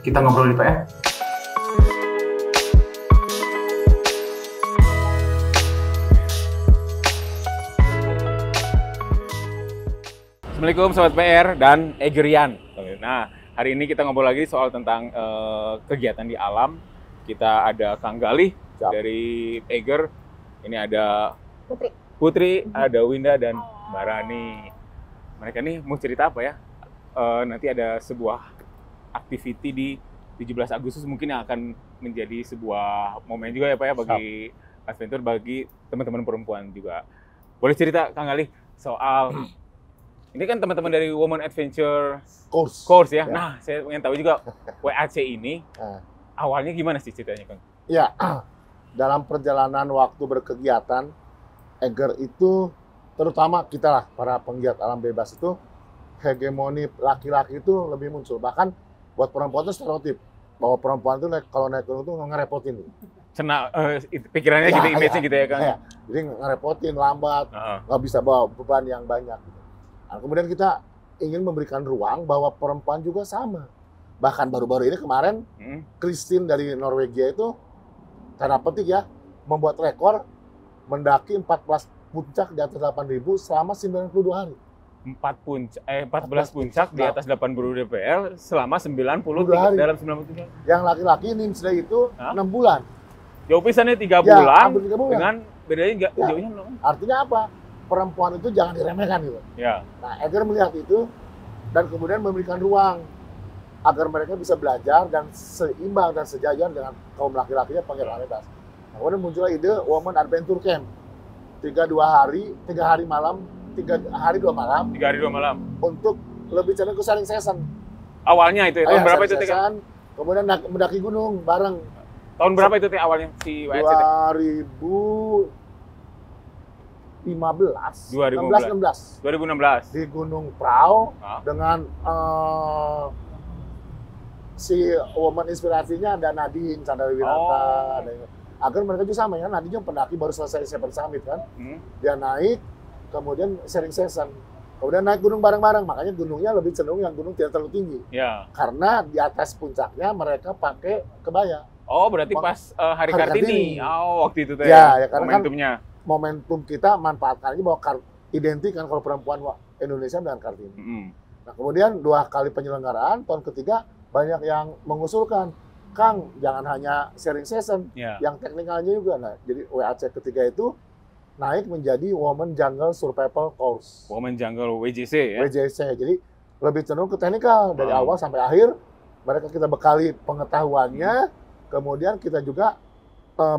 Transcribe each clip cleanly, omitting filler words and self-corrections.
kita ngobrol di PR. Assalamualaikum Sobat PR dan Egerian. Nah, hari ini kita ngobrol lagi soal tentang kegiatan di alam. Kita ada Kang Galih dari Eger. Ini ada Putri, ada Winda dan Mbak Rani. Mereka nih mau cerita apa ya? Nanti ada sebuah activity di 17 Agustus mungkin yang akan menjadi sebuah momen juga ya Pak ya bagi adventure, bagi teman-teman perempuan juga. Boleh cerita Kang Galih soal ini kan teman-teman dari Women Adventure Course ya. Nah, saya ingin tahu juga WAC ini awalnya gimana sih ceritanya, Kang? Ya, dalam perjalanan waktu berkegiatan, Eger itu terutama kita lah para penggiat alam bebas itu hegemoni laki-laki itu lebih muncul. Bahkan buat perempuan itu stereotip bahwa perempuan itu kalau naik gunung itu ngerepotin. Pikirannya gitu, image-nya gitu ya, Kang? Ya. Jadi ngerepotin, lambat, nggak bisa bawa beban yang banyak. Nah, kemudian kita ingin memberikan ruang bahwa perempuan juga sama. Bahkan baru-baru ini kemarin, Christine dari Norwegia itu, tanda petik ya, membuat rekor mendaki 14 puncak di atas 8.000 selama 92 hari. 14 puncak di atas 80 dpl selama 90 hari. Dalam 93 hari. Yang laki-laki Nimsda itu 6 bulan. Jauh pisannya 3 Ya, bulan, 3 bulan. dengan bedanya nggak jauhnya belum. Artinya apa? Perempuan itu jangan diremehkan gitu. Ya. Nah, Eger melihat itu dan kemudian memberikan ruang agar mereka bisa belajar dan seimbang dan sejajar dengan kaum laki-lakinya penggiat bebas. Nah, kemudian muncullah ide Women Adventure Camp. 3 hari malam, 3 hari 2 malam. 3 hari 2 malam. Untuk lebih cenderung ke sharing session. Awalnya itu ya, tahun berapa itu Teh? Kemudian mendaki gunung bareng. Tahun berapa itu Teh awalnya si WAC? 2016 di Gunung Prau dengan si woman inspirasinya ada Nadine Chandrawinata, agar mereka juga sama ya. Nadine pendaki baru selesai Seven Summit kan, dia naik kemudian sharing session, kemudian naik gunung bareng-bareng. Makanya gunungnya lebih cenderung yang gunung tidak terlalu tinggi ya, karena di atas puncaknya mereka pakai kebaya. Berarti pas hari Kartini. Waktu itu Teh ya, karena momentumnya. Momentum kita manfaatkan aja bahwa identik kan kalau perempuan Indonesia dengan Kartini. Nah, kemudian 2 kali penyelenggaraan, tahun ketiga banyak yang mengusulkan, Kang, jangan hanya sharing session, yang teknikalnya juga. Nah, jadi WAC ketiga itu naik menjadi Women Jungle Survival Course. Women Jungle WJC ya? WJC, jadi lebih cenderung ke teknikal dari awal sampai akhir. Mereka kita bekali pengetahuannya, kemudian kita juga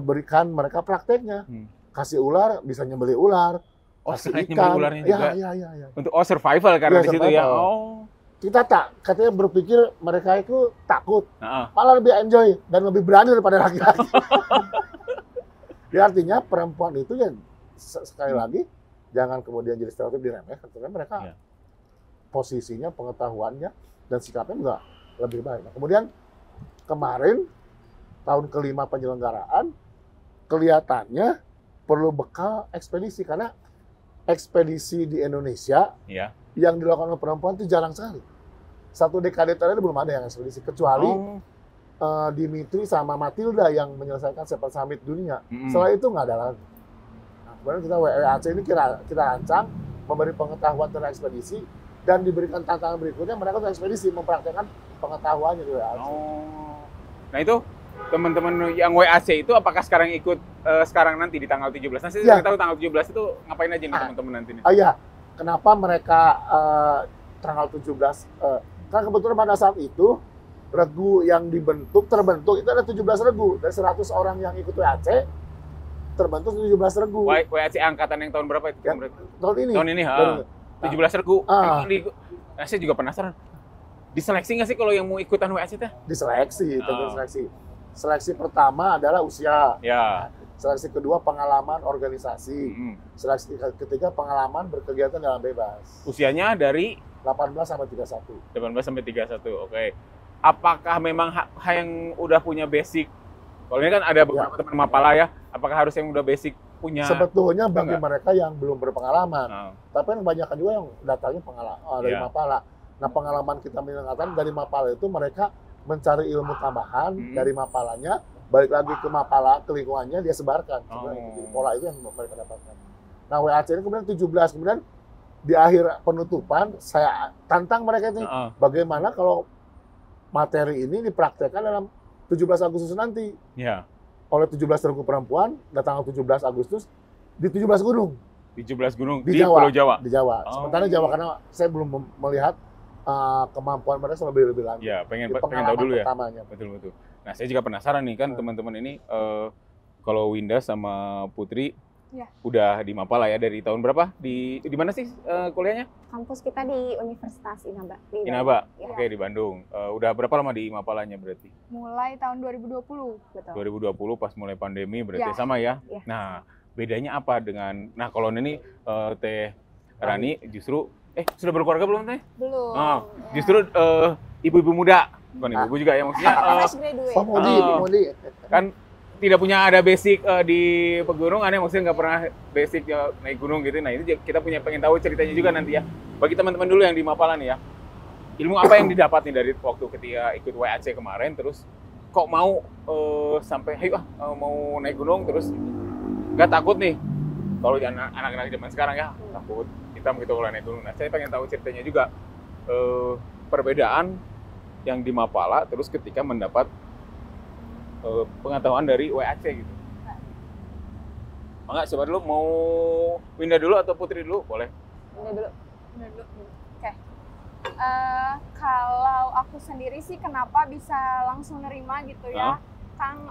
berikan mereka prakteknya. Kasih ular, bisa nyembelih ular, kasih ikan. Ularnya juga. Ya. Untuk survival karena di situ ya. Kita katanya berpikir mereka itu takut, malah lebih enjoy dan lebih berani daripada laki-laki. Jadi artinya perempuan itu ya sekali lagi jangan kemudian jadi stereotip diremehkan, karena mereka posisinya, pengetahuannya dan sikapnya enggak lebih baik. Nah, kemudian kemarin tahun kelima penyelenggaraan kelihatannya perlu bekal ekspedisi, karena ekspedisi di Indonesia yang dilakukan oleh perempuan itu jarang sekali. 1 dekade terakhir belum ada yang ekspedisi, kecuali Dimitri sama Matilda yang menyelesaikan Seven Summit dunia. Setelah itu nggak ada lagi. Nah, kemudian kita WAC ini kita rancang memberi pengetahuan tentang ekspedisi dan diberikan tantangan berikutnya mereka untuk ekspedisi mempraktekkan pengetahuannya di WAC. Nah itu teman-teman yang WAC itu apakah sekarang ikut sekarang nanti di tanggal 17? Nanti saya tahu tanggal 17 itu ngapain aja nih teman-teman nanti nih? Iya, kenapa mereka tanggal 17? Karena kebetulan pada saat itu regu yang terbentuk itu ada 17 regu. Dari 100 orang yang ikut WAC terbentuk 17 regu. WAC angkatan yang tahun berapa itu? Tahun ini. 17 regu. Saya juga penasaran. Diseleksi nggak sih kalau yang mau ikutan WAC teh? Diseleksi, tentu seleksi. Seleksi pertama adalah usia. Seleksi kedua pengalaman organisasi. Seleksi ketiga pengalaman berkegiatan dalam bebas. Usianya dari 18 sampai 31. 18 sampai 31. Oke. Apakah memang yang udah punya basic? Kalau ini kan ada beberapa teman Mapala ya. Apakah harus yang udah basic punya? Sebetulnya bagi mereka yang belum berpengalaman. Tapi yang banyak juga yang datangnya pengalaman dari Mapala. Nah, pengalaman kita menyatakan dari Mapala itu mereka mencari ilmu tambahan dari mapalanya, balik lagi ke mapala, ke lingkungannya, dia sebarkan. Jadi pola itu yang mereka dapatkan. Nah, WAC ini kemudian 17, kemudian di akhir penutupan, saya tantang mereka ini, bagaimana kalau materi ini dipraktekkan dalam 17 Agustus nanti. Oleh 17 regu perempuan, datang 17 Agustus, di 17 gunung. 17 gunung di Jawa, Pulau Jawa? Di Jawa. Sementara Jawa, karena saya belum melihat kemampuan mereka lebih lanjut. Ya, pengen tahu dulu ya. Pertamanya. Betul. Nah, saya juga penasaran nih kan teman-teman ini, kalau Winda sama Putri udah di Mapala ya dari tahun berapa? Di mana sih kuliahnya? Kampus kita di Universitas Inaba. Inaba, oke, di Bandung. Udah berapa lama di Mapalanya berarti? Mulai tahun 2020. Betul. 2020 pas mulai pandemi berarti sama ya? Nah, bedanya apa dengan, nah kalau ini Teh Rani justru, sudah berkeluarga belum Teh? Belum. Justru ibu-ibu muda, bukan ibu-ibu juga ya maksudnya. Pemudi. Kan tidak punya ada basic di pegunungan ya, maksudnya nggak pernah basic naik gunung gitu. Nah ini kita pengen tahu ceritanya juga nanti ya. Bagi teman-teman dulu yang di Mapala nih ya, ilmu apa yang didapat nih dari waktu ketika ikut WAC kemarin, terus kok mau sampai mau naik gunung, terus nggak takut nih kalau anak-anak zaman sekarang ya takut hitam gitu kalau naik gunung. Nah saya pengen tahu ceritanya juga, perbedaan yang di Mapala terus ketika mendapat pengetahuan dari WAC gitu. Enggak, coba dulu, mau Winda dulu atau Putri dulu? Boleh? Winda dulu. Oke. Kalau aku sendiri sih kenapa bisa langsung nerima gitu ya, Kang,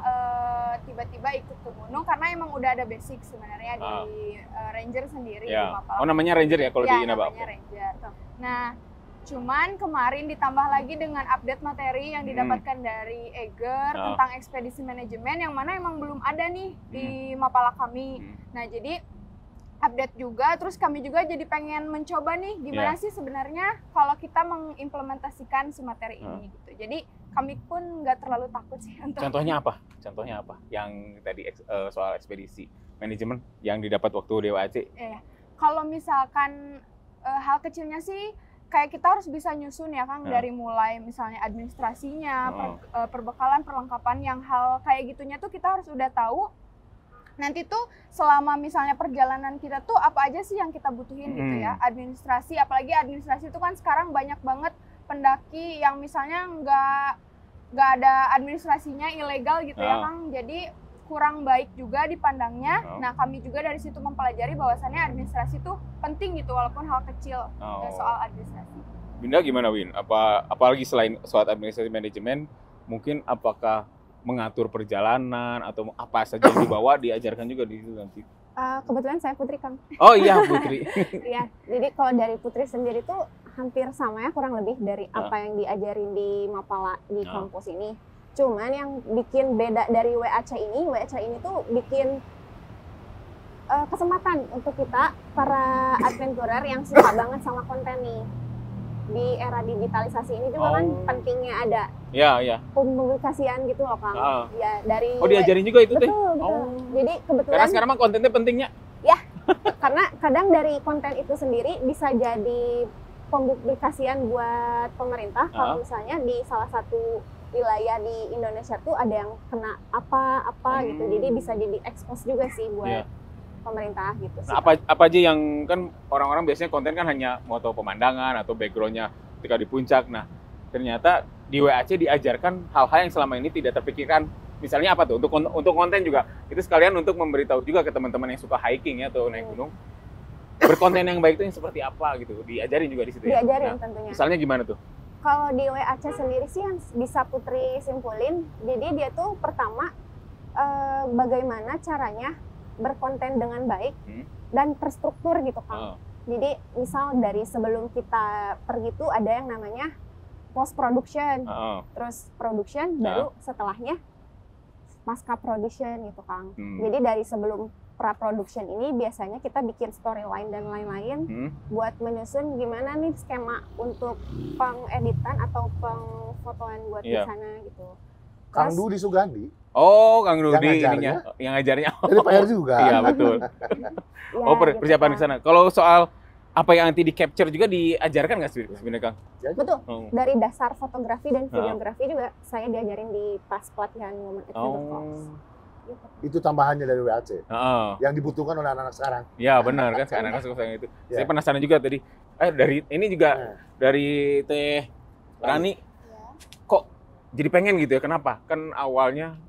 tiba-tiba ikut ke gunung karena emang udah ada basic sebenarnya di Ranger sendiri di Mapala. Oh, namanya Ranger ya kalau di Inaba? Namanya Ranger. Nah, cuman kemarin ditambah lagi dengan update materi yang didapatkan dari Eger tentang ekspedisi manajemen yang mana emang belum ada nih di Mapala kami. Nah, jadi update juga, terus kami juga jadi pengen mencoba nih gimana sih sebenarnya kalau kita mengimplementasikan si materi ini gitu. Jadi kami pun nggak terlalu takut sih untuk. Contohnya apa? Yang tadi soal ekspedisi manajemen yang didapat waktu di WAC? Kalau misalkan hal kecilnya sih kayak kita harus bisa nyusun ya Kang, dari mulai misalnya administrasinya, perbekalan, perlengkapan, yang hal kayak gitunya tuh kita harus udah tahu. Nanti tuh selama misalnya perjalanan kita tuh apa aja sih yang kita butuhin gitu ya. Administrasi, apalagi administrasi itu kan sekarang banyak banget pendaki yang misalnya nggak ada administrasinya, ilegal gitu ya Kang. Jadi kurang baik juga dipandangnya. Nah, kami juga dari situ mempelajari bahwasannya administrasi itu penting gitu, walaupun hal kecil soal administrasi. Winda gimana, Win? Apalagi selain soal administrasi manajemen, mungkin apakah mengatur perjalanan atau apa saja yang dibawa diajarkan juga di situ nanti? Kebetulan saya Putri, Kang. Oh iya, Putri. Iya, jadi kalau dari Putri sendiri tuh hampir sama ya, kurang lebih dari apa yang diajarin di Mapala di kampus ini. Cuman yang bikin beda dari WAC ini tuh bikin kesempatan untuk kita para adventurer yang suka banget sama konten nih. Di era digitalisasi ini juga kan pentingnya ada pempublikasian gitu loh Kang. Ya, dari diajarin juga itu betul. Jadi kebetulan karena sekarang mah kontennya pentingnya. Ya, karena kadang dari konten itu sendiri bisa jadi pempublikasian buat pemerintah. Kalau misalnya di salah satu wilayah di Indonesia tuh ada yang kena apa gitu, jadi bisa jadi expose juga sih buat pemerintah gitu. Nah, apa aja yang kan orang-orang biasanya konten kan hanya foto pemandangan atau backgroundnya ketika di puncak. Nah, ternyata di WAC diajarkan hal-hal yang selama ini tidak terpikirkan. Misalnya apa tuh? Untuk konten juga itu sekalian untuk memberitahu juga ke teman-teman yang suka hiking ya atau naik gunung, berkonten yang baik itu yang seperti apa gitu. Diajarin juga di situ ya. Diajarin tentunya. Misalnya gimana tuh? Kalau di WAC sendiri sih yang bisa Putri simpulin, jadi dia tuh pertama bagaimana caranya berkonten dengan baik dan terstruktur gitu Kang. Jadi misal dari sebelum kita pergi tuh ada yang namanya post production, terus production, baru setelahnya pasca production gitu Kang. Jadi dari sebelum pra-production ini biasanya kita bikin storyline dan lain-lain buat menyusun gimana nih skema untuk pengeditan atau pengfotoan buat di sana gitu. Kang Dudi Sugandi. Oh, Kang Dudi ininya, yang ngajarnya. Jadi PR juga. Iya, betul. Persiapan ke sana. Kalau soal apa yang nanti di capture juga diajarkan nggak sih sebenarnya Kang? Betul. Dari dasar fotografi dan videografi juga saya diajarin di pas pelatihan Women at Field of Fox. Gitu. Itu tambahannya dari WAC. Yang dibutuhkan oleh anak-anak sekarang. Ya benar kan, anak-anak suka itu. Saya penasaran juga tadi. Dari ini juga dari Teh Rani, kok jadi pengen gitu ya? Kenapa? Kan awalnya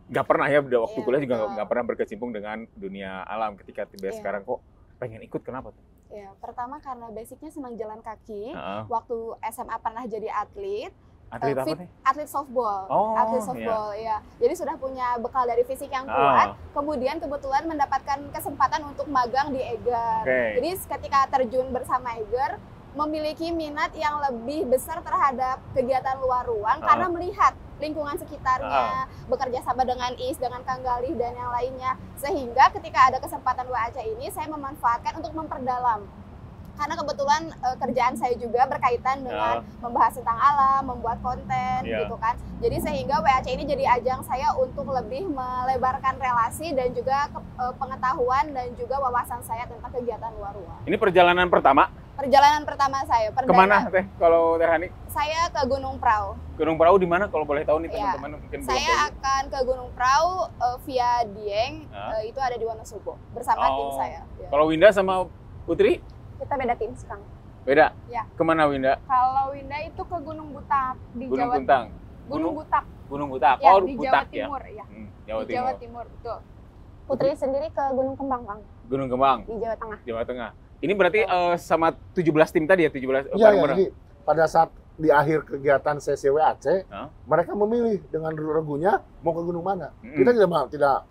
nggak pernah ya, waktu kuliah juga nggak pernah berkecimpung dengan dunia alam. Ketika tiba sekarang kok pengen ikut, kenapa tuh? Ya, pertama karena basicnya senang jalan kaki. Waktu SMA pernah jadi atlet. Atlet apa nih? Atlet softball. Atlet softball, ya. Jadi sudah punya bekal dari fisik yang kuat. Kemudian kebetulan mendapatkan kesempatan untuk magang di Eiger. Jadi ketika terjun bersama Eiger, memiliki minat yang lebih besar terhadap kegiatan luar ruang karena melihat lingkungan sekitarnya, bekerja sama dengan IS, dengan Kang Galih dan yang lainnya. Sehingga ketika ada kesempatan WAC ini, saya memanfaatkan untuk memperdalam. Karena kebetulan kerjaan saya juga berkaitan dengan membahas tentang alam, membuat konten gitu kan. Jadi sehingga WAC ini jadi ajang saya untuk lebih melebarkan relasi dan juga pengetahuan dan juga wawasan saya tentang kegiatan luar ruang. Ini perjalanan pertama? Perjalanan pertama saya. Kemana Teh kalau Teh Rani? Saya ke Gunung Prau. Gunung Prau di mana kalau boleh tahu nih teman-teman mungkin belum tahu. Saya akan ke Gunung Prau via Dieng, itu ada di Wonosobo bersama tim saya. Kalau Winda sama Putri? Kita beda tim sekarang. Beda? Ya. Kemana Winda? Kalau Winda itu ke Gunung Butak di Gunung Jawa Buntang. Gunung Butak. Gunung Butak. Ya, di Butak, Jawa Timur ya. Jawa Timur. Jawa Timur, betul. Putri sendiri ke Gunung Kembang, Kang. Gunung Kembang. Di Jawa Tengah. Jawa Tengah. Ini berarti sama 17 tim tadi ya, 17 Iya, jadi pada saat di akhir kegiatan sesi WAC, mereka memilih dengan regunya mau ke gunung mana. Kita tidak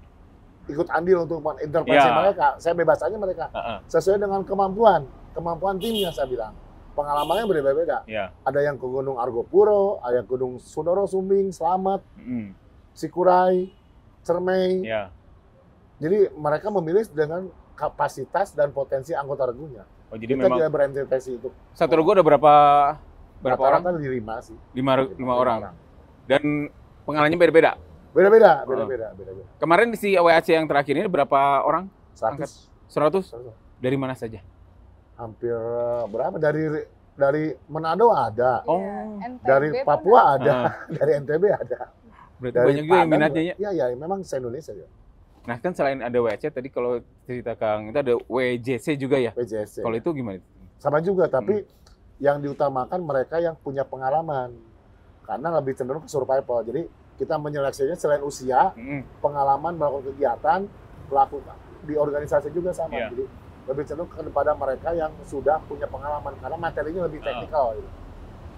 ikut andil untuk mengintervensi mereka. Saya bebas aja mereka. Sesuai dengan kemampuan timnya saya bilang. Pengalamannya berbeda-beda. Ada yang ke Gunung Argopuro, ada yang ke Gunung Sudoro, Sumbing, Slamet, Sikurai, Cermai. Jadi mereka memilih dengan kapasitas dan potensi anggota regunya. Jadi kita memang tidak berintervensi itu. Satu regu ada berapa orang? Rata-rata 5 sih. 5 orang. Dan pengalamannya beda-beda? Beda-beda. Kemarin di si WAC yang terakhir ini berapa orang? 100. 100? Dari mana saja? Hampir berapa? Dari Manado ada. Dari NTB Papua ada. Dari NTB ada. Berarti banyak juga yang minatnya. Iya, memang se-Indonesia ya. Nah kan selain ada WAC tadi kalau cerita Kang itu ada WJC juga ya? WJC. Kalau itu gimana? Sama juga, tapi yang diutamakan mereka yang punya pengalaman. Karena lebih cenderung ke survival. Jadi kita menyeleksinya selain usia, pengalaman melakukan kegiatan, pelaku di organisasi juga sama. Jadi lebih cenderung kepada mereka yang sudah punya pengalaman karena materinya lebih teknikal. Gitu.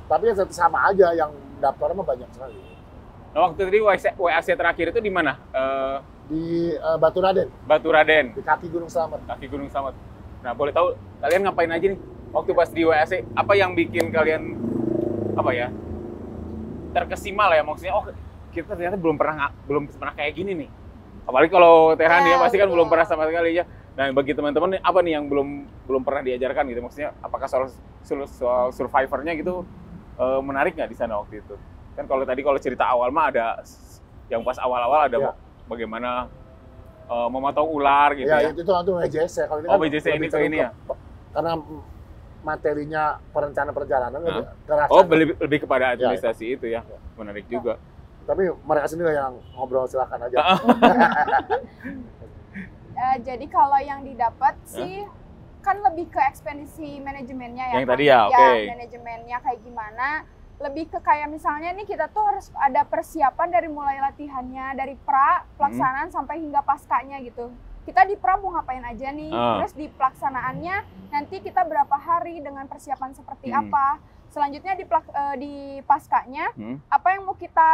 Tapi yang sama aja yang daftar mah banyak sekali. Nah, waktu tadi WAC terakhir itu di mana? Di Batu Raden. Batu Raden. Di kaki Gunung Slamet. Kaki Gunung Slamet. Nah, boleh tahu kalian ngapain aja nih waktu pas di WAC? Apa yang bikin kalian terkesima lah ya, maksudnya kita ternyata belum pernah kayak gini nih. Apalagi kalau Teh Rani ya pasti kan belum pernah sama sekali ya. Nah, bagi teman-teman apa nih yang belum pernah diajarkan gitu? Maksudnya apakah soal survivornya gitu menarik nggak di sana waktu itu? Kan kalau cerita awal mah ada yang pas awal-awal ada bagaimana memotong ular gitu ya. Itu WJC. Kalau ini kan WJC ini ya. Karena materinya perencanaan perjalanan lebih kepada administrasi itu ya. Menarik juga. Tapi mereka sendiri yang ngobrol, silakan aja. Jadi kalau yang didapat sih kan lebih ke ekspedisi manajemennya ya. Yang tadi ya, oke. Manajemennya kayak gimana? Lebih ke kayak misalnya nih kita tuh harus ada persiapan dari mulai latihannya, dari pelaksanaan sampai hingga paskanya gitu. Kita di pra mau ngapain aja nih, terus di pelaksanaannya nanti kita berapa hari dengan persiapan seperti apa. Selanjutnya di paskanya apa yang mau kita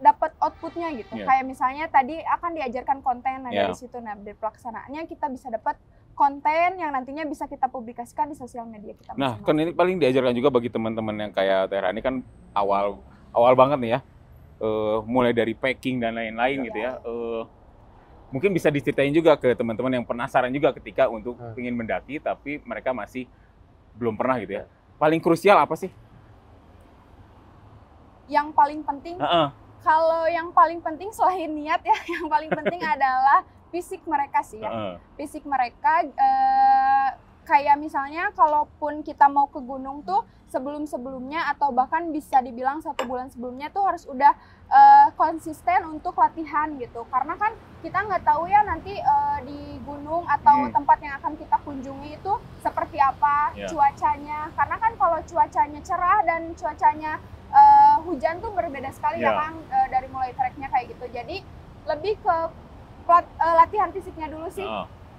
dapat outputnya gitu. Kayak misalnya tadi akan diajarkan konten dari situ. Nah, di pelaksanaannya kita bisa dapat konten yang nantinya bisa kita publikasikan di sosial media kita. Nah, kan ini paling diajarkan juga bagi teman-teman yang kayak Teh Rani kan awal banget nih ya. Mulai dari packing dan lain-lain gitu ya. Mungkin bisa diceritain juga ke teman-teman yang penasaran juga ketika untuk ingin mendaki tapi mereka masih belum pernah gitu ya. Paling krusial apa sih? Yang paling penting, kalau yang paling penting selain niat ya, yang paling penting adalah fisik mereka sih ya. Fisik mereka kayak misalnya kalaupun kita mau ke gunung tuh sebelum-sebelumnya atau bahkan bisa dibilang 1 bulan sebelumnya tuh harus udah konsisten untuk latihan gitu. Karena kan kita nggak tahu ya nanti di gunung atau tempat yang akan kita kunjungi itu seperti apa cuacanya. Karena kan kalau cuacanya cerah dan cuacanya hujan tuh berbeda sekali ya Kang, dari mulai treknya kayak gitu. Jadi lebih ke latihan fisiknya dulu sih.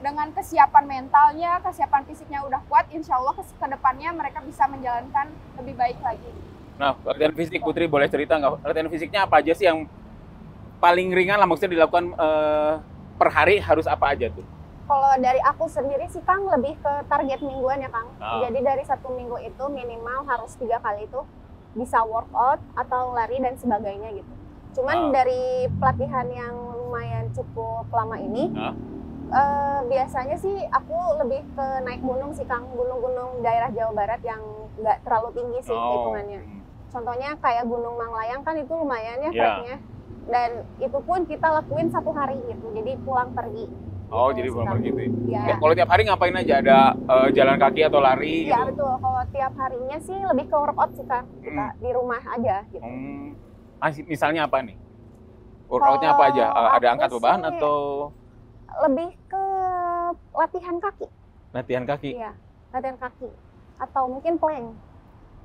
Dengan kesiapan mentalnya, kesiapan fisiknya udah kuat, insya Allah ke depannya mereka bisa menjalankan lebih baik lagi. Nah, latihan fisik Putri boleh cerita nggak? Latihan fisiknya apa aja sih yang paling ringan lah, maksudnya dilakukan per hari harus apa aja tuh? Kalau dari aku sendiri sih Kang lebih ke target mingguan ya Kang. Jadi dari 1 minggu itu minimal harus 3 kali itu bisa workout atau lari dan sebagainya gitu. Cuman dari pelatihan yang lumayan cukup lama ini, biasanya sih aku lebih ke naik gunung sih Kang, gunung-gunung daerah Jawa Barat yang nggak terlalu tinggi sih hitungannya. Contohnya kayak Gunung Manglayang kan itu lumayan ya treknya, dan itu pun kita lakuin 1 hari gitu, jadi pulang pergi. Oh gitu, jadi pulang pergi gitu ya. Kalau tiap hari ngapain aja? Ada jalan kaki atau lari? Iya betul, kalau tiap harinya sih lebih ke workout sih Kang, kita di rumah aja gitu. Misalnya apa nih? Workoutnya apa aja? Ada angkat beban atau? Lebih ke latihan kaki. Latihan kaki? Iya, latihan kaki. Atau mungkin plank.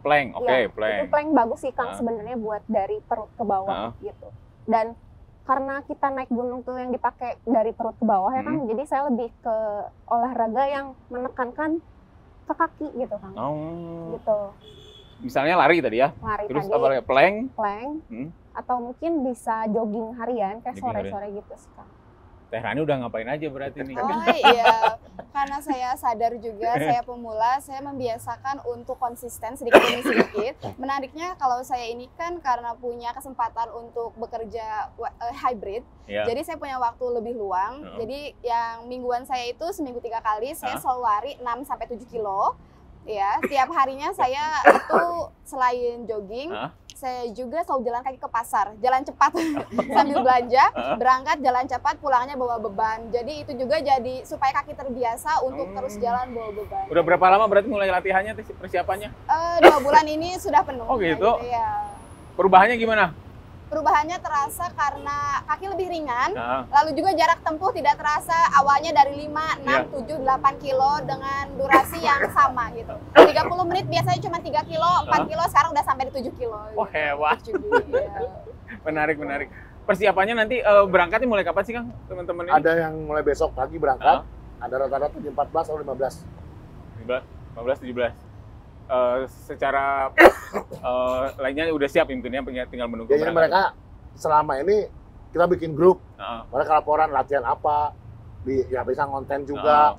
Plank, oke, plank. Itu plank bagus sih Kang sebenarnya buat dari perut ke bawah gitu. Dan karena kita naik gunung tuh yang dipakai dari perut ke bawah ya Kang, jadi saya lebih ke olahraga yang menekankan ke kaki gitu Kang. Gitu. Misalnya lari tadi ya? Lari terus tadi. Apa lagi? Plank? Plank. Atau mungkin bisa jogging harian kayak sore-sore gitu sih Kang. Teh Rani udah ngapain aja berarti nih? Oh iya, karena saya sadar juga saya pemula, saya membiasakan untuk konsisten sedikit demi sedikit. Menariknya kalau saya ini kan karena punya kesempatan untuk bekerja hybrid, jadi saya punya waktu lebih luang. Jadi yang mingguan saya itu seminggu 3 kali, saya selalu lari 6-7 kilo. Ya, tiap harinya saya itu selain jogging, saya juga selalu jalan kaki ke pasar, jalan cepat sambil belanja, berangkat jalan cepat, pulangnya bawa beban. Jadi itu juga jadi supaya kaki terbiasa untuk terus jalan bawa beban. Udah berapa lama berarti mulai latihannya, persiapannya? 2 bulan ini sudah penuh. Oh gitu? Ya. Perubahannya gimana? Perubahannya terasa karena kaki lebih ringan, lalu juga jarak tempuh tidak terasa awalnya dari 5, 6, 7, 8 kilo dengan durasi yang sama gitu. 30 menit biasanya cuma 3 kilo, 4 kilo, sekarang udah sampai di 7 kilo. Wah hebat. Menarik. Persiapannya nanti berangkatnya mulai kapan sih Kang teman-teman ini? Ada yang mulai besok pagi berangkat, ada rata-rata di 14 atau 15. 15, 17. Secara lainnya udah siap intinya, tinggal menunggu. Jadi mereka selama ini kita bikin grup, mereka laporan latihan apa, bisa konten juga,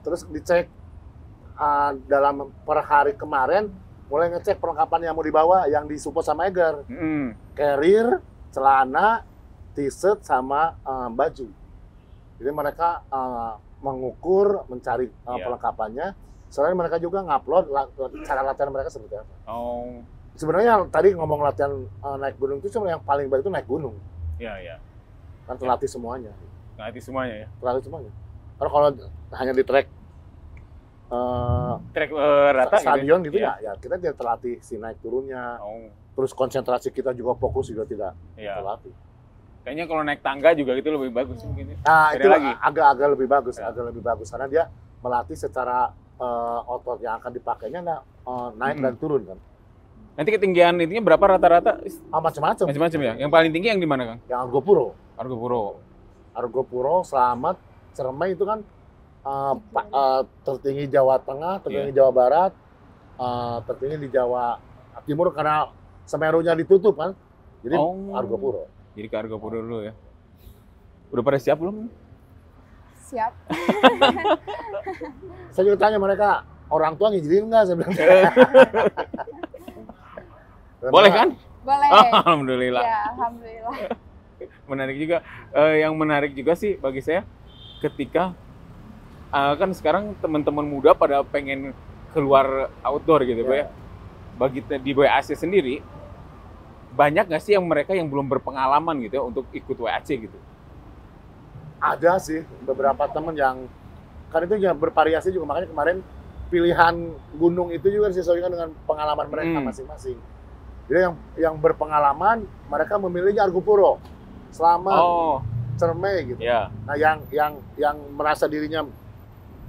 terus dicek dalam per hari kemarin mulai ngecek perlengkapan yang mau dibawa yang disupport sama Eger, carrier, celana, t-shirt sama baju. Jadi mereka mengukur, mencari perlengkapannya. Soalnya mereka juga ngupload cara latihan mereka seperti apa. Sebenarnya tadi ngomong latihan naik gunung itu cuma yang paling baik itu naik gunung. Iya. Kan terlatih semuanya. Terlatih semuanya ya? Terlatih semuanya. Kalau hanya di trek rata stadion gitu ya kita tidak terlatih si naik turunnya. Terus konsentrasi kita juga fokus juga tidak terlatih. Kayaknya kalau naik tangga juga itu lebih bagus mungkin. Nah, itu agak lebih bagus, karena dia melatih secara otot yang akan dipakainya naik dan turun kan. Nanti ketinggian intinya berapa rata-rata? Macam-macam. Macam-macam ya. Yang paling tinggi yang di mana Kang? Yang Argopuro, Slamet, Ciremai itu kan tertinggi Jawa Tengah, tertinggi Jawa Barat, tertinggi di Jawa Timur karena Semerunya ditutup kan. Jadi Argopuro. Jadi ke Argopuro dulu ya. Udah pada siap belum? Siap. Saya juga tanya mereka, orang tua ngizinin nggak? Saya bilang. Boleh kan? Boleh. Alhamdulillah. Ya, alhamdulillah. Menarik juga. Yang menarik juga sih bagi saya, ketika kan sekarang teman-teman muda pada pengen keluar outdoor gitu, ya. Bagi di WAC sendiri, banyak nggak sih yang mereka yang belum berpengalaman gitu ya untuk ikut WAC gitu? Ada sih beberapa teman yang karena itu juga bervariasi juga, makanya kemarin pilihan gunung itu juga disesuaikan dengan pengalaman mereka masing-masing. Jadi yang berpengalaman mereka memilihnya Argopuro, Slamet, Cermai gitu. Yeah. Nah yang merasa dirinya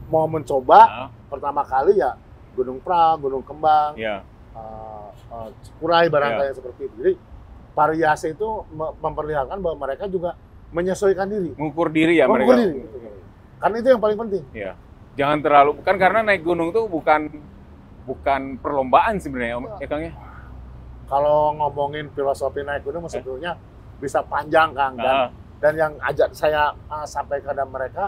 mau mencoba pertama kali ya Gunung Pra, Gunung Kembang, Kurai barangkali seperti itu. Jadi variasi itu memperlihatkan bahwa mereka juga menyesuaikan diri, mengukur diri ya mengukur mereka. Diri. Karena itu yang paling penting. Iya. Jangan terlalu, kan karena naik gunung tuh bukan perlombaan sebenarnya, ya Kang ya. Kalau ngomongin filosofi naik gunung sebetulnya bisa panjang, Kang. Dan yang ajak saya sampaikan kepada mereka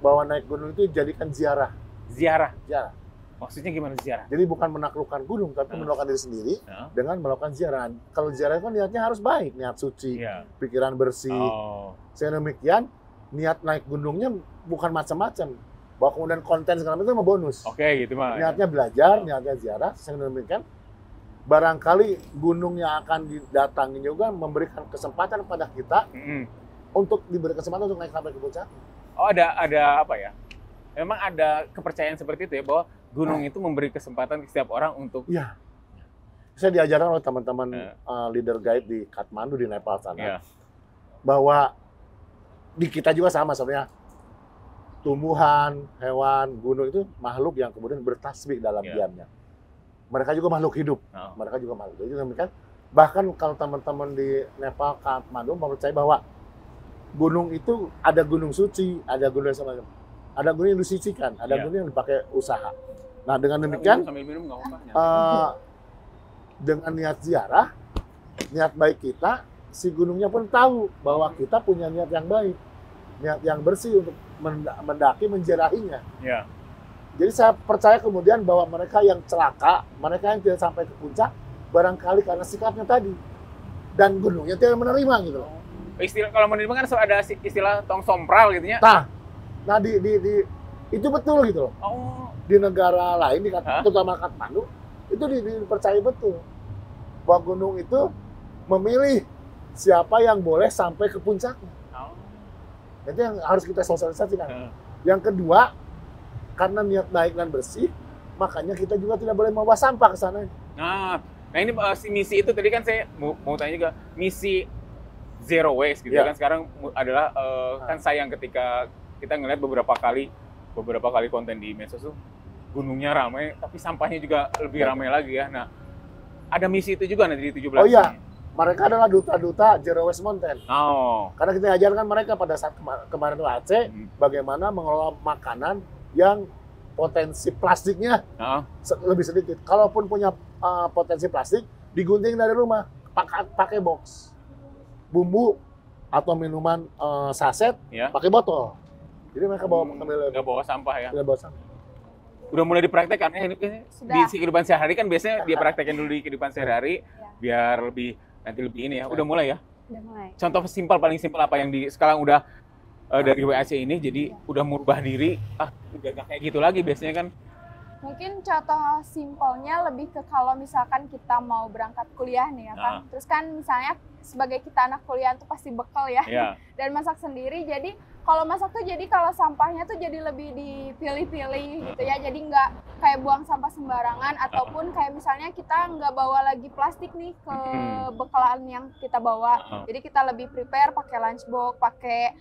bahwa naik gunung itu jadikan ziarah. Ziarah. Ziarah. Maksudnya gimana ziarah? Jadi bukan menaklukkan gunung, tapi menaklukkan diri sendiri dengan melakukan ziarah. Kalau ziarah kan niatnya harus baik, niat suci, pikiran bersih. Sehingga demikian, niat naik gunungnya bukan macam-macam. Bahwa kemudian konten segala macam itu bonus. Oke, gitu mah. Niatnya belajar, niatnya ziarah. Sehingga demikian, barangkali gunung yang akan didatangi juga memberikan kesempatan kepada kita untuk diberi kesempatan untuk naik sampai ke puncak. Oh, ada apa ya? Memang ada kepercayaan seperti itu ya, bahwa gunung itu memberi kesempatan ke setiap orang untuk... Iya. Saya diajarkan oleh teman-teman leader guide di Kathmandu, di Nepal sana. Bahwa di kita juga sama sebenarnya. Tumbuhan, hewan, gunung itu makhluk yang kemudian bertasbih dalam diamnya. Mereka juga makhluk hidup. Mereka juga makhluk. Jadi demikian, bahkan kalau teman-teman di Nepal, Kathmandu percaya bahwa gunung itu ada gunung suci, ada gunung yang semacam. Ada gunung yang disucikan, ada gunung yang dipakai usaha. Nah, dengan demikian, dengan niat ziarah, niat baik kita, si gunungnya pun tahu bahwa kita punya niat yang baik, niat yang bersih untuk mendaki, menziarahinya. Jadi saya percaya kemudian bahwa mereka yang celaka, mereka yang tidak sampai ke puncak, barangkali karena sikapnya tadi. Dan gunungnya tidak menerima gitu loh. Istilah, kalau menerima kan ada istilah tong sompral gitu ya. Nah itu betul gitu loh. Di negara lain, terutama Kathmandu, itu dipercaya betul bahwa gunung itu memilih siapa yang boleh sampai ke puncaknya. Itu yang harus kita sosialisasikan. Yang kedua, karena niat baik dan bersih, makanya kita juga tidak boleh membawa sampah ke sana. Nah ini misi itu tadi kan saya mau tanya juga, misi zero waste gitu kan sekarang adalah kan sayang ketika kita ngelihat beberapa kali konten di medsos tuh gunungnya ramai tapi sampahnya juga lebih ramai lagi ya. Nah, ada misi itu juga nanti di 17. Oh iya, mereka adalah duta-duta Zero Waste Mountain. Karena kita ajarkan mereka pada saat kemarin di Aceh bagaimana mengelola makanan yang potensi plastiknya lebih sedikit. Kalaupun punya potensi plastik, digunting dari rumah, pakai box. Bumbu atau minuman saset, pakai botol. Jadi mereka nggak bawa sampah ya? Nggak bawa sampah. Udah mulai dipraktekkan ya? Di kehidupan sehari-hari kan biasanya dia praktekkan dulu di kehidupan sehari-hari biar nanti lebih ini ya. Udah mulai ya? Udah mulai. Contoh paling simpel apa yang sekarang udah dari WAC ini jadi udah merubah diri, udah nggak kayak gitu lagi biasanya kan? Mungkin contoh simpelnya lebih ke kalau misalkan kita mau berangkat kuliah nih ya kan. Terus kan misalnya sebagai kita anak kuliah tuh pasti bekal ya. Dan masak sendiri, jadi kalau masak tuh jadi kalau sampahnya tuh jadi lebih dipilih-pilih gitu ya. Jadi nggak kayak buang sampah sembarangan ataupun kayak misalnya kita nggak bawa lagi plastik nih ke bekalan yang kita bawa. Jadi kita lebih prepare pakai lunchbox, pakai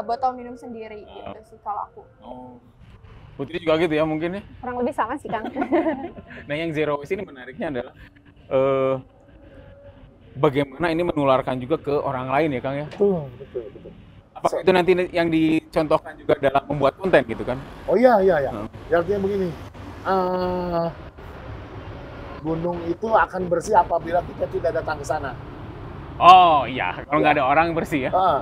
botol minum sendiri gitu sih kalau aku. Putri juga gitu ya mungkin ya? Kurang lebih sama sih, Kang. Nah yang zero waste ini menariknya adalah bagaimana ini menularkan juga ke orang lain ya Kang ya? Betul. Apakah itu nanti yang dicontohkan juga dalam membuat konten gitu kan? Oh iya. Ya, artinya begini, gunung itu akan bersih apabila kita tidak datang ke sana. Oh iya, kalau nggak ada orang bersih ya?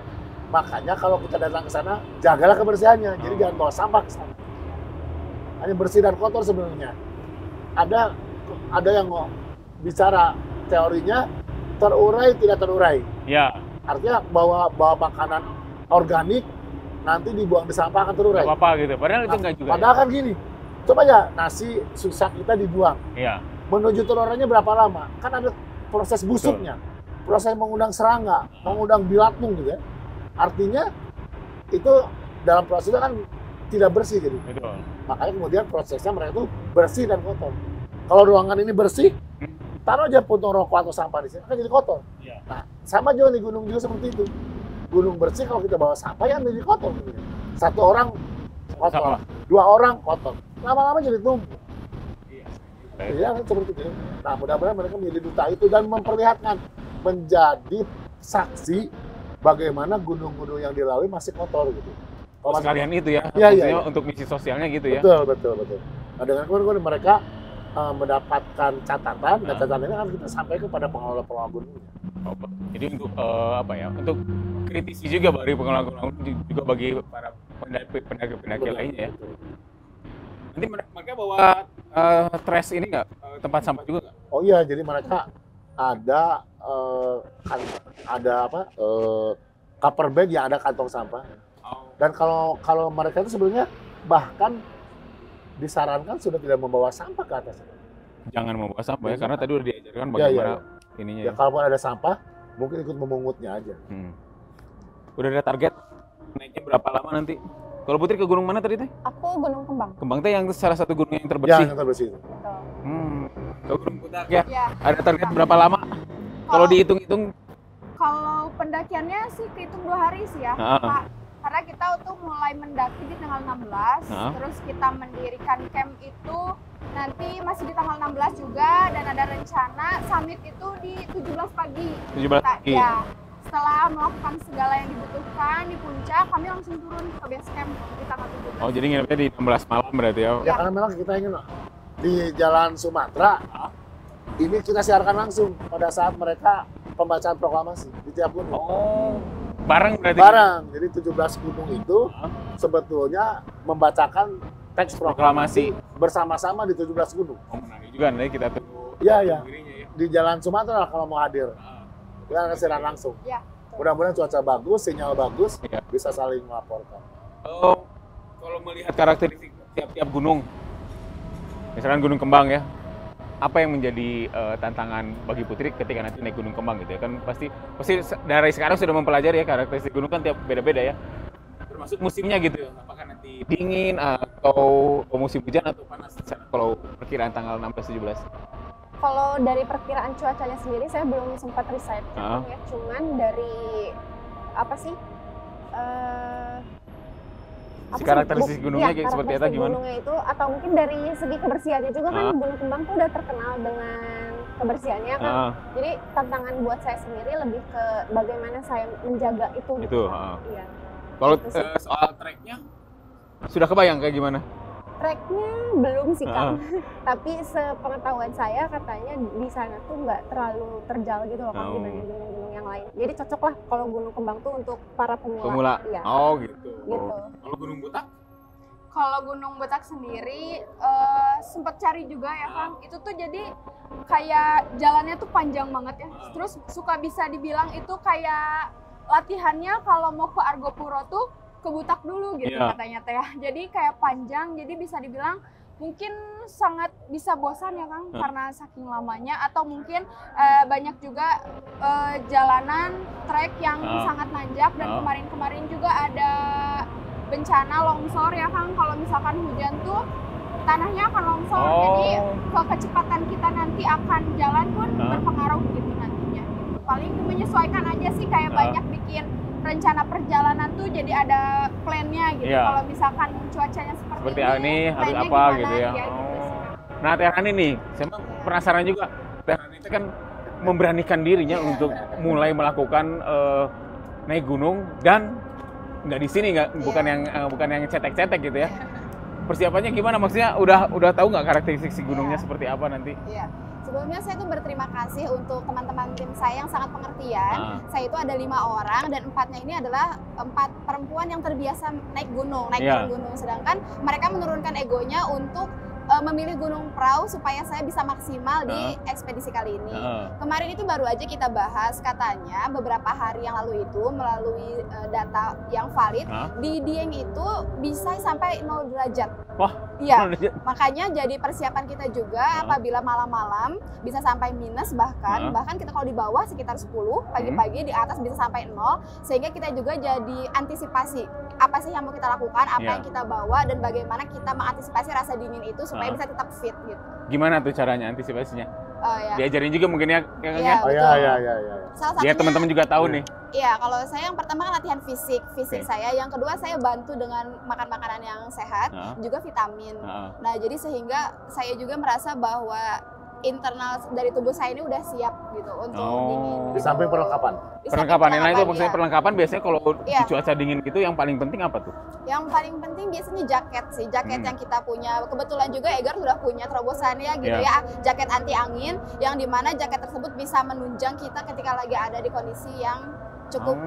Makanya kalau kita datang ke sana, jagalah kebersihannya. Jadi jangan bawa sampah ke sana. Hanya bersih dan kotor sebenarnya. Ada yang bicara teorinya terurai tidak terurai. Ya. Artinya bawa makanan organik nanti dibuang di sampah akan terurai. Gak apa-apa gitu. Padahal itu enggak juga. Padahal kan gini. Coba aja nasi susah kita dibuang. Iya. Menuju terurainya berapa lama? Kan ada proses busuknya. Proses mengundang serangga, mengundang bilatung gitu ya. Artinya itu dalam proses itu kan tidak bersih jadi. Betul. Makanya kemudian prosesnya mereka tuh bersih dan kotor. Kalau ruangan ini bersih, taruh aja puntung rokok atau sampah di sini, akan jadi kotor. Iya. Nah, sama juga di gunung juga seperti itu. Gunung bersih kalau kita bawa sampah ya menjadi kotor. Satu orang kotor, dua orang kotor, lama-lama jadi tumpuk. Iya, kan seperti itu. Nah, mudah-mudahan mereka menjadi duta itu dan memperlihatkan, menjadi saksi bagaimana gunung-gunung yang dilalui masih kotor gitu. Oh, sekalian itu ya, iya. Untuk misi sosialnya gitu ya. Betul. Nah, dengan kemudian mereka mendapatkan catatan, dan catatan ini kan kita sampaikan kepada pengelola gunungnya. Oh, jadi untuk untuk kritisi juga bagi pengelola gunung, juga bagi para pendaki lainnya ya. Nanti mereka bawa trash ini nggak, tempat sampah juga nggak? Oh iya, jadi mereka ada cover bag yang ada kantong sampah. Dan kalau mereka itu sebenarnya bahkan disarankan sudah tidak membawa sampah ke atas. Jangan membawa sampah ya, karena tadi udah diajarkan bagaimana ininya. Ya, kalaupun ada sampah, mungkin ikut memungutnya aja. Udah ada target naiknya berapa lama nanti? Kalau Putri ke gunung mana tadi teh? Aku Gunung Kembang. Kembang teh yang salah satu gunung yang terbersih. Yang terbersih itu. Ke Gunung Putak ya? Ada target berapa lama? Kalau dihitung-hitung? Kalau pendakiannya sih kehitung 2 hari sih ya. Karena kita tuh mulai mendaki di tanggal 16, terus kita mendirikan camp itu nanti masih di tanggal 16 juga, dan ada rencana summit itu di 17 pagi. 17 pagi? Ya. Setelah melakukan segala yang dibutuhkan di puncak, kami langsung turun ke base camp di tanggal 17. Oh, jadi nginepnya di 16 malam berarti ya? Ya, karena memang kita ingin di Jalan Sumatera, ini kita siarkan langsung pada saat mereka pembacaan proklamasi di tiap gunung. Oh, bareng berarti? Bareng, jadi 17 gunung itu sebetulnya membacakan teks proklamasi bersama-sama di 17 gunung. Oh, menarik juga nanti kita tunggu. Iya. Di Jalan Sumatera kalau mau hadir. Kita akan siaran langsung. Ya. Mudah-mudahan cuaca bagus, sinyal bagus, bisa saling melaporkan. Oh, kalau melihat karakteristik tiap-tiap gunung, misalkan Gunung Kembang ya, apa yang menjadi tantangan bagi Putri ketika nanti naik Gunung Kembang gitu ya? Kan pasti dari sekarang sudah mempelajari ya karakteristik gunung kan tiap beda-beda ya. Termasuk musimnya gitu ya, apakah nanti dingin atau musim hujan atau panas kalau perkiraan tanggal 16-17? Kalau dari perkiraan cuacanya sendiri saya belum sempat riset ya, cuman dari karakteristik gunungnya seperti apa gimana? Gunungnya itu atau mungkin dari segi kebersihannya juga kan Gunung Kembang tuh udah terkenal dengan kebersihannya kan. Jadi tantangan buat saya sendiri lebih ke bagaimana saya menjaga itu. Iya. Kalau soal treknya sudah kebayang kayak gimana? Treknya belum sih Kang, tapi sepengetahuan saya katanya di sana tuh nggak terlalu terjal gitu loh Kang dibanding gunung-gunung yang lain. Jadi cocok lah kalau Gunung Kembang tuh untuk para pemula. Ya. Oh gitu. Kalau Gunung Putak? Kalau Gunung Putak sendiri sempat cari juga ya Kang. Itu tuh jadi kayak jalannya tuh panjang banget ya. Terus suka bisa dibilang itu kayak latihannya kalau mau ke Argopuro tuh ke Butak dulu gitu katanya teh. Jadi kayak panjang, jadi bisa dibilang mungkin sangat bisa bosan ya Kang karena saking lamanya, atau mungkin banyak juga jalanan trek yang sangat nanjak, dan kemarin-kemarin juga ada bencana longsor ya Kang. Kalau misalkan hujan tuh tanahnya akan longsor, jadi kecepatan kita nanti akan jalan pun berpengaruh gitu nantinya. Paling menyesuaikan aja sih, kayak banyak bikin rencana perjalanan tuh jadi ada plan-nya gitu. Kalau misalkan cuacanya seperti ini harus apa gitu ya. Nah, Teh Rani nih, saya penasaran juga. Teh Rani itu kan memberanikan dirinya untuk mulai melakukan naik gunung, dan nggak di sini, bukan yang cetek-cetek gitu ya. Persiapannya gimana? Maksudnya udah tahu nggak karakteristik gunungnya seperti apa nanti? Iya. Sebelumnya saya tuh berterima kasih untuk teman-teman tim saya yang sangat pengertian. Saya itu ada 5 orang, dan 4-nya ini adalah 4 perempuan yang terbiasa naik gunung, gunung. Sedangkan mereka menurunkan egonya untuk memilih gunung perahu supaya saya bisa maksimal di ekspedisi kali ini. Kemarin itu baru aja kita bahas, katanya beberapa hari yang lalu itu melalui data yang valid, di Dieng itu bisa sampai 0 derajat. Wah, Iya, makanya jadi persiapan kita juga apabila malam-malam bisa sampai minus bahkan kita kalau di bawah sekitar 10, pagi-pagi di atas bisa sampai 0, sehingga kita juga jadi antisipasi apa sih yang mau kita lakukan, apa yang kita bawa, dan bagaimana kita mengantisipasi rasa dingin itu supaya bisa tetap fit gitu. Gimana tuh caranya antisipasinya? Ya. Diajarin juga mungkin ya, Iya, biar teman-teman juga tahu nih. Iya, kalau saya yang pertama kan latihan fisik saya. Yang kedua saya bantu dengan makan makanan yang sehat, juga vitamin. Nah, jadi sehingga saya juga merasa bahwa internal dari tubuh saya ini udah siap gitu untuk dingin. Di samping perlengkapan. Perlengkapan itu maksudnya perlengkapan biasanya kalau di cuaca dingin gitu yang paling penting apa tuh? Yang paling penting biasanya jaket sih, jaket yang kita punya. Kebetulan juga Egar sudah punya terobosannya gitu ya, jaket anti angin yang dimana jaket tersebut bisa menunjang kita ketika lagi ada di kondisi yang cukup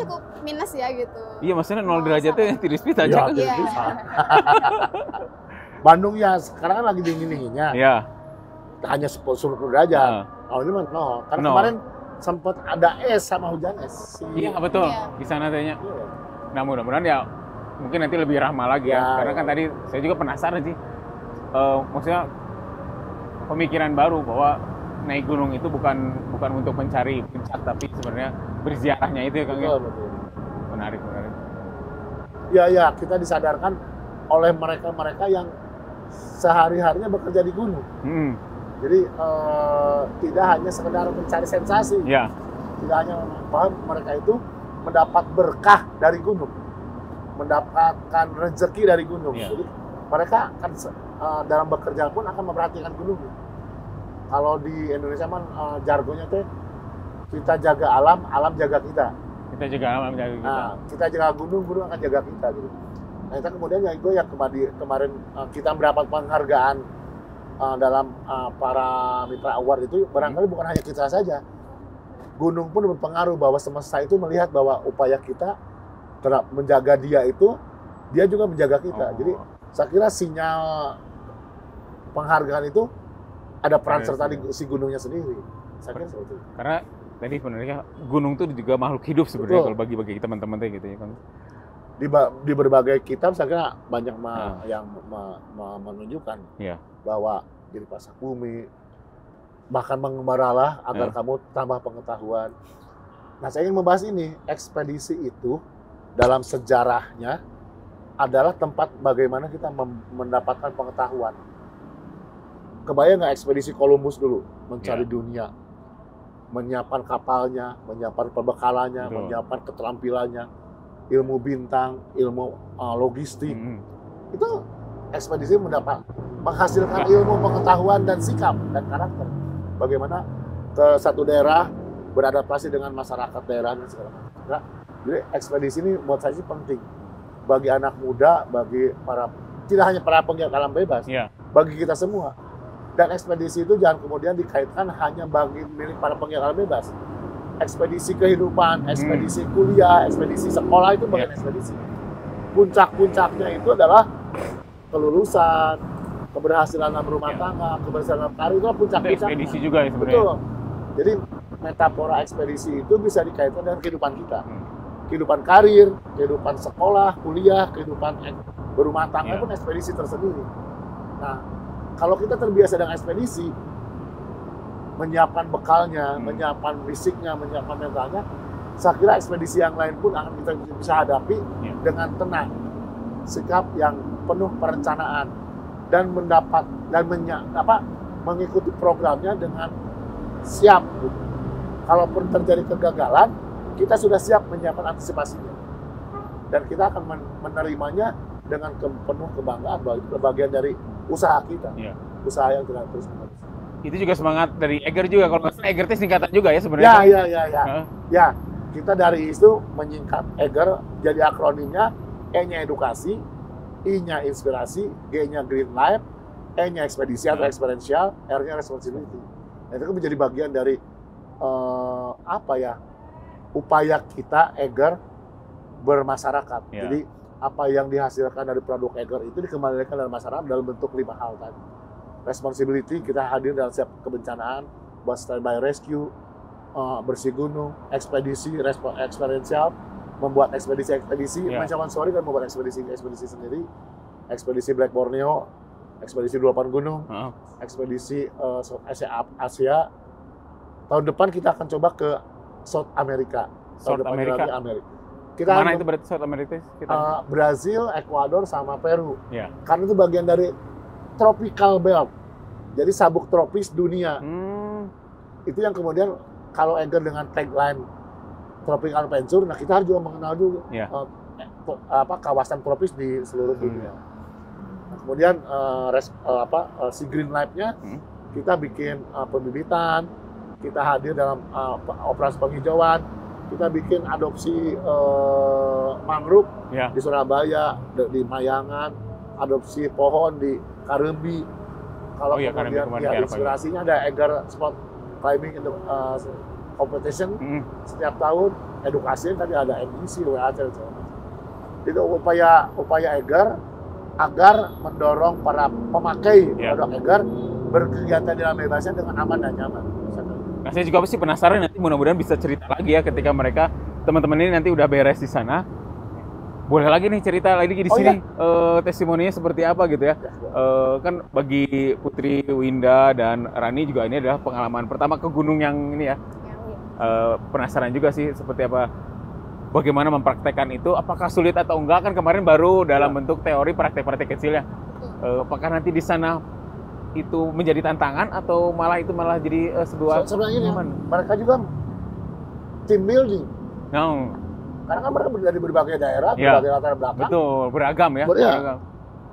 cukup minus ya gitu. Iya, maksudnya 0 derajatnya tipis-tipis aja kan. Iya. Bandung ya sekarang kan lagi dingin-dinginnya. Iya. Hanya 10 derajat. Oh ini mah karena kemarin sempat ada es sama hujan es. Iya betul, di sana tanya. Nah mudah-mudahan ya mungkin nanti lebih ramah lagi ya. Karena kan tadi saya juga penasaran sih, maksudnya pemikiran baru bahwa naik gunung itu bukan untuk mencari puncak, tapi sebenarnya berziarahnya itu ya Kang. Betul. Menarik. Ya kita disadarkan oleh mereka yang sehari-harinya bekerja di gunung. Jadi tidak hanya sekedar mencari sensasi, tidak hanya paham mereka itu mendapat berkah dari gunung, mendapatkan rezeki dari gunung. Jadi mereka akan dalam bekerja pun akan memperhatikan gunung. Kalau di Indonesia man jargonnya tuh kita jaga alam, alam jaga kita. Kita jaga alam, jaga kita. Nah, kita jaga gunung, gunung akan jaga kita gitu. Nah, itu kemudian yang kemarin kita mendapat penghargaan dalam para Mitra Award itu barangkali bukan hanya kita saja. Gunung pun berpengaruh bahwa semesta itu melihat bahwa upaya kita terhadap menjaga dia itu, dia juga menjaga kita. Jadi saya kira sinyal penghargaan itu ada peran serta di si gunungnya sendiri. Saya kira seperti itu. Karena tadi sebenarnya gunung itu juga makhluk hidup sebenarnya kalau bagi teman-teman gitu ya kan. Di berbagai kitab saya kira banyak yang menunjukkan bahwa jadi pasak bumi, bahkan mengembaralah agar kamu tambah pengetahuan. Nah, saya ingin membahas ini, ekspedisi itu dalam sejarahnya adalah tempat bagaimana kita mendapatkan pengetahuan. Kebayang nggak ekspedisi Columbus dulu mencari dunia, menyiapkan kapalnya, menyiapkan perbekalannya, menyiapkan keterampilannya, ilmu bintang, ilmu logistik. Itu ekspedisi menghasilkan ilmu pengetahuan dan sikap dan karakter. Bagaimana ke satu daerah beradaptasi dengan masyarakat daerah dan segala macam. Nah, jadi ekspedisi ini buat saya sih penting bagi anak muda, bagi tidak hanya para penggiat alam bebas, bagi kita semua. Dan ekspedisi itu jangan kemudian dikaitkan hanya bagi milik para penggiat alam bebas. Ekspedisi kehidupan, ekspedisi kuliah, ekspedisi sekolah itu bagian ekspedisi. Puncak-puncaknya itu adalah kelulusan, keberhasilan dalam rumah tangga, keberhasilan dalam karir, itu puncak-puncaknya. Ekspedisi juga ya sebenarnya. Betul. Jadi metafora ekspedisi itu bisa dikaitkan dengan kehidupan kita. Kehidupan karir, kehidupan sekolah, kuliah, kehidupan berumah tangga pun ekspedisi tersendiri. Nah, kalau kita terbiasa dengan ekspedisi, menyiapkan bekalnya, menyiapkan fisiknya, menyiapkan mentalnya, saya kira ekspedisi yang lain pun akan kita bisa hadapi dengan tenang, sikap yang penuh perencanaan dan mengikuti programnya dengan siap. Kalaupun terjadi kegagalan, kita sudah siap menyiapkan antisipasinya dan kita akan menerimanya dengan penuh kebanggaan bahwa itu bagian dari usaha kita, usaha yang tidak terus menerus. Itu juga semangat dari Eger juga, kalau nggak salah Eger itu singkatan juga ya sebenarnya. Ya, kita dari itu menyingkat Eger jadi akronimnya, E-nya edukasi, I-nya inspirasi, G-nya green life, E-nya ekspedisi atau experiential, R-nya responsibility. Nah, itu kan menjadi bagian dari upaya kita Eger bermasyarakat. Jadi apa yang dihasilkan dari produk Eger itu dikembalikan dalam masyarakat dalam bentuk 5 hal tadi. Responsibility, kita hadir dalam setiap kebencanaan, buat standby rescue, bersih gunung, ekspedisi, experiential, membuat ekspedisi, mencapai sorry dan membuat ekspedisi sendiri, ekspedisi Black Borneo, ekspedisi 28 gunung, ekspedisi Asia. Tahun depan kita akan coba ke South America. South America. Kita mana itu berarti South America? Brazil, Ekuador, sama Peru. Ya. Karena itu bagian dari tropical belt. Jadi sabuk tropis dunia. Itu yang kemudian kalau Eiger dengan tagline Tropical Adventure, nah kita harus juga mengenal dulu kawasan tropis di seluruh dunia. Nah, kemudian si Green Life-nya kita bikin pembibitan, kita hadir dalam operasi penghijauan, kita bikin adopsi mangrove di Surabaya, di Mayangan, adopsi pohon di Karembi. Kalau kemudian inspirasinya ada Eiger Sport Climbing Competition setiap tahun, edukasi tadi ada NEC, WAC, itu upaya Eiger agar mendorong para pemakai produk Eiger berkegiatan di alam bebasnya dengan aman dan nyaman. Nah, saya juga pasti penasaran nanti mudah-mudahan bisa cerita lagi ya ketika mereka teman-teman ini nanti udah beres di sana. Boleh lagi nih cerita lagi di sini testimoninya seperti apa gitu ya. Kan bagi Putri Winda dan Rani juga ini adalah pengalaman pertama ke gunung yang ini ya. Penasaran juga sih seperti apa, bagaimana mempraktekkan itu, apakah sulit atau enggak, kan kemarin baru dalam bentuk teori praktek-praktek kecil ya. Apakah nanti di sana itu menjadi tantangan atau malah jadi sebuah sebenarnya mereka juga team building. Karena kan mereka dari berbagai daerah, berbagai latar belakang. Betul, beragam ya. Beragam.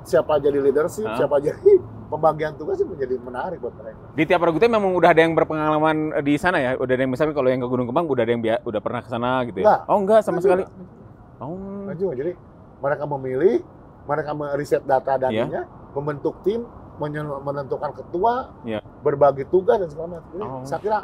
Siapa jadi leadership, siapa jadi pembagian tugas sih menjadi menarik buat mereka. Di tiap regu memang udah ada yang berpengalaman di sana ya? Udah ada yang misalnya kalau yang ke Gunung Kembang udah ada yang udah pernah ke sana gitu ya? Enggak sama sekali. Enggak juga. Jadi mereka memilih, mereka meriset data daninya, membentuk tim, menentukan ketua, berbagi tugas dan segala macam. Jadi saya kira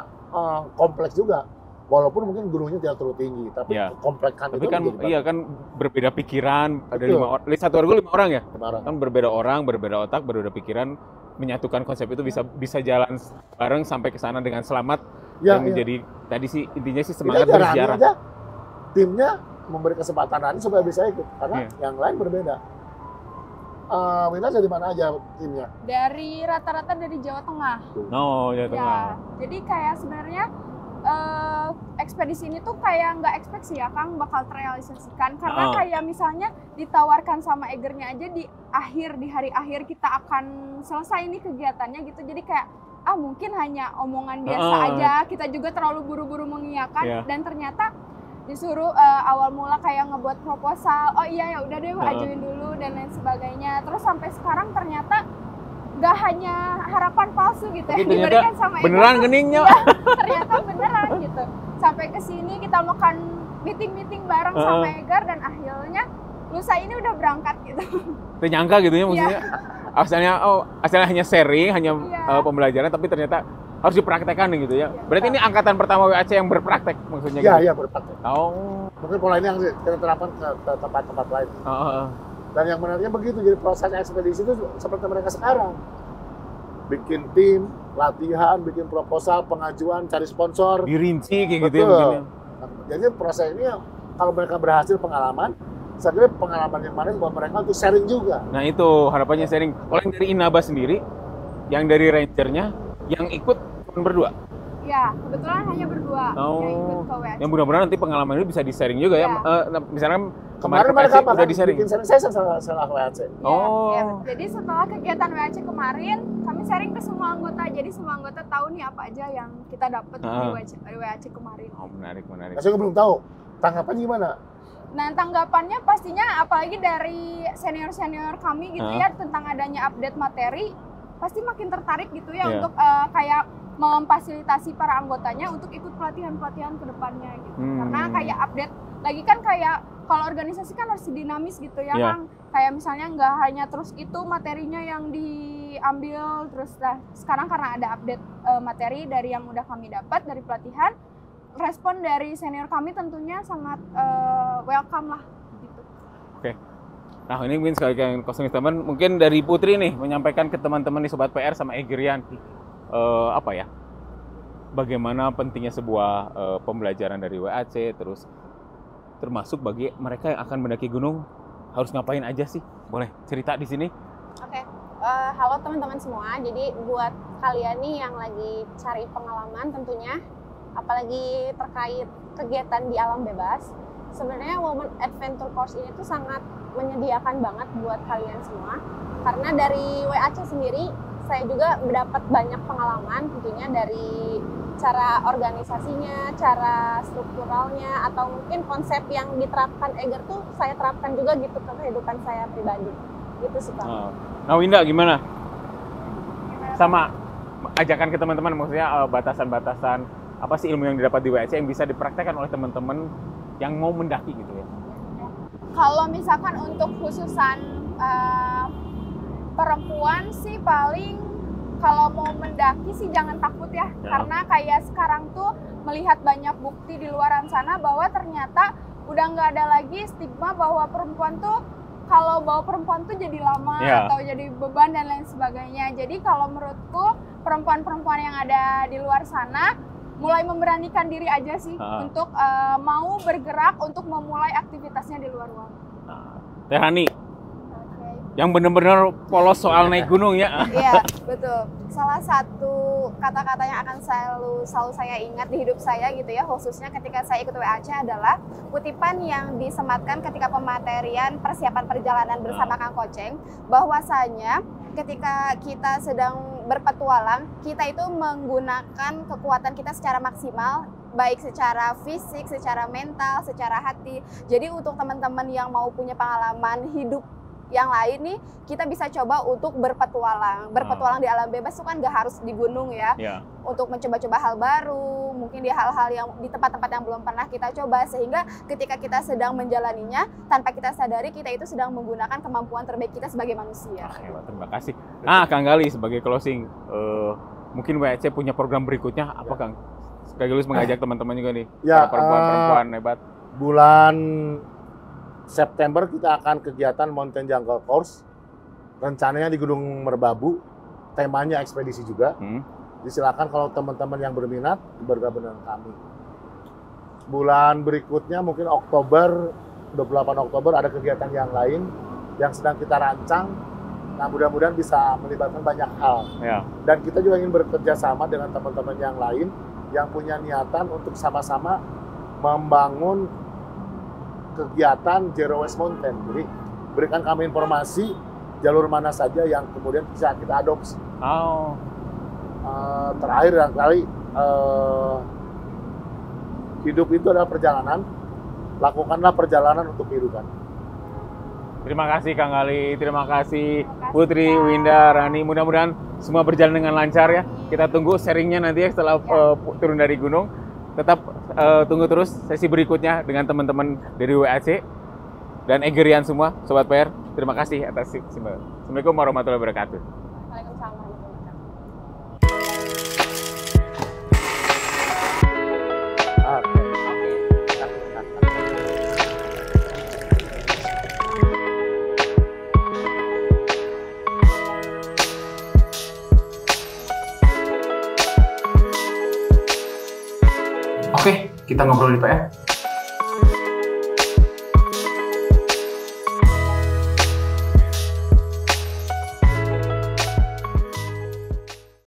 kompleks juga. Walaupun mungkin gunungnya tidak terlalu tinggi, tapi komplekkan itu kan kan berbeda pikiran. Ada 5 orang, satu regu 5 orang ya? 5 orang. Kan berbeda orang, berbeda otak, berbeda pikiran, menyatukan konsep itu bisa jalan bareng sampai ke sana dengan selamat. Dan menjadi tadi sih intinya sih semangat bersejarah. Aja, timnya memberi kesempatan Rani supaya bisa ikut, karena yang lain berbeda. Winda dari mana aja timnya? Dari rata-rata dari Jawa Tengah. Jawa Tengah. Jadi kayak sebenarnya ekspedisi ini tuh kayak nggak ekspektasi ya Kang bakal terrealisasikan, karena kayak misalnya ditawarkan sama Eigernya aja di hari akhir kita akan selesai ini kegiatannya gitu. Jadi kayak mungkin hanya omongan biasa aja, kita juga terlalu buru-buru mengiyakan dan ternyata disuruh awal mula kayak ngebuat proposal, ya udah deh ajuin dulu dan lain sebagainya. Terus sampai sekarang ternyata nggak hanya harapan palsu gitu ya diberikan sama beneran geningnya. Ternyata beneran gitu. Sampai ke sini kita makan meeting bareng sama Eiger dan akhirnya lusa ini udah berangkat gitu. Ternyangka gitu ya maksudnya. Asalnya hanya sharing, hanya pembelajaran, tapi ternyata harus dipraktekkan gitu ya. Berarti ini angkatan pertama WAC yang berpraktek maksudnya gitu? Iya, berpraktek. Mungkin pola ini yang kita terapkan ke tempat-tempat lain. Dan yang menariknya begitu, jadi proses ekspedisi itu seperti mereka sekarang. Bikin tim, latihan, bikin proposal, pengajuan, cari sponsor. Dirinci kayak gitu ya mungkin. Jadi proses ini kalau mereka berhasil pengalaman, saya kira pengalaman yang mana buat mereka untuk sharing juga. Nah itu harapannya sharing. Kalau yang dari Inaba sendiri, yang dari rangernya, yang ikut cuma berdua? Ya, kebetulan hanya berdua yang ikut ke WAC. Yang mudah-mudahan nanti pengalaman itu bisa di-sharing juga ya. Misalnya kemarin mereka udah di-sharing. Bikin sharing session setelah WAC. Jadi setelah kegiatan WAC kemarin, kami sharing ke semua anggota. Jadi semua anggota tahu nih apa aja yang kita dapat di WAC kemarin. Menarik. Saya belum tahu. Tanggapan gimana? Nah, tanggapannya pastinya apalagi dari senior-senior kami gitu ya tentang adanya update materi, pasti makin tertarik gitu ya untuk kayak memfasilitasi para anggotanya untuk ikut pelatihan-pelatihan ke depannya gitu. Karena kayak update lagi kan kayak kalau organisasi kan harus dinamis gitu ya Kang. Kayak misalnya nggak hanya terus itu materinya yang diambil terus sekarang karena ada update materi dari yang udah kami dapat dari pelatihan, respon dari senior kami tentunya sangat welcome lah gitu. Oke. Nah ini mungkin sekali closing statement mungkin dari Putri nih menyampaikan ke teman-teman di Sobat PR sama Eggerian bagaimana pentingnya sebuah pembelajaran dari WAC, terus termasuk bagi mereka yang akan mendaki gunung harus ngapain aja sih? Boleh cerita di sini? Oke. Halo teman-teman semua. Jadi buat kalian nih yang lagi cari pengalaman tentunya, apalagi terkait kegiatan di alam bebas, sebenarnya Women Adventure Course ini tuh sangat menyediakan banget buat kalian semua. Karena dari WAC sendiri, saya juga mendapat banyak pengalaman tentunya dari cara organisasinya, cara strukturalnya, atau mungkin konsep yang diterapkan Eiger tuh saya terapkan juga gitu ke kehidupan saya pribadi. Gitu sih, Pak. Nah, Winda gimana? Sama ajakan ke teman-teman, maksudnya batasan-batasan apa sih ilmu yang didapat di WAC yang bisa dipraktekkan oleh teman-teman yang mau mendaki gitu ya? Kalau misalkan untuk khususan perempuan sih paling kalau mau mendaki sih jangan takut ya. Karena kayak sekarang tuh melihat banyak bukti di luar sana bahwa ternyata udah nggak ada lagi stigma bahwa perempuan tuh kalau bawa perempuan tuh jadi lama atau jadi beban dan lain sebagainya. Jadi kalau menurutku perempuan-perempuan yang ada di luar sana mulai memberanikan diri aja sih untuk mau bergerak untuk memulai aktivitasnya di luar ruangan. Teh Rani, yang benar-benar polos soal naik gunung ya? Iya, betul. Salah satu kata-kata yang akan selalu saya ingat di hidup saya gitu ya, khususnya ketika saya ikut WAC adalah kutipan yang disematkan ketika pematerian persiapan perjalanan bersama Kang Koceng, bahwasanya ketika kita sedang berpetualang, kita itu menggunakan kekuatan kita secara maksimal, baik secara fisik, secara mental, secara hati. Jadi untuk teman-teman yang mau punya pengalaman hidup yang lain nih, kita bisa coba untuk berpetualang. Berpetualang di alam bebas itu kan gak harus di gunung ya. Untuk mencoba-coba hal baru, mungkin di hal-hal yang di tempat-tempat yang belum pernah kita coba, sehingga ketika kita sedang menjalaninya, tanpa kita sadari kita itu sedang menggunakan kemampuan terbaik kita sebagai manusia. Terima kasih. Kang Gali sebagai closing, mungkin WAC punya program berikutnya apa Kang? Sekaligus mengajak teman-teman juga nih, perempuan-perempuan hebat. Bulan September kita akan kegiatan Mountain Jungle Course, rencananya di Gunung Merbabu, temanya ekspedisi juga. Silakan kalau teman-teman yang berminat bergabung dengan kami. Bulan berikutnya mungkin Oktober, 28 Oktober ada kegiatan yang lain yang sedang kita rancang. Nah, mudah-mudahan bisa melibatkan banyak hal. Dan kita juga ingin bekerja sama dengan teman-teman yang lain yang punya niatan untuk sama-sama membangun kegiatan Zero Waste Mountain. Jadi berikan kami informasi jalur mana saja yang kemudian bisa kita adopsi. Terakhir dan kali hidup itu adalah perjalanan. Lakukanlah perjalanan untuk kehidupan. Terima kasih Kang Gali, terima kasih Putri, Winda, Rani. Mudah-mudahan semua berjalan dengan lancar ya. Kita tunggu sharingnya nanti ya setelah turun dari gunung. Tetap tunggu terus sesi berikutnya dengan teman-teman dari WAC dan Eggerian semua, Sobat PR. Terima kasih atas simak. Assalamualaikum warahmatullahi wabarakatuh. Waalaikumsalam. Oke, kita ngobrol di PR.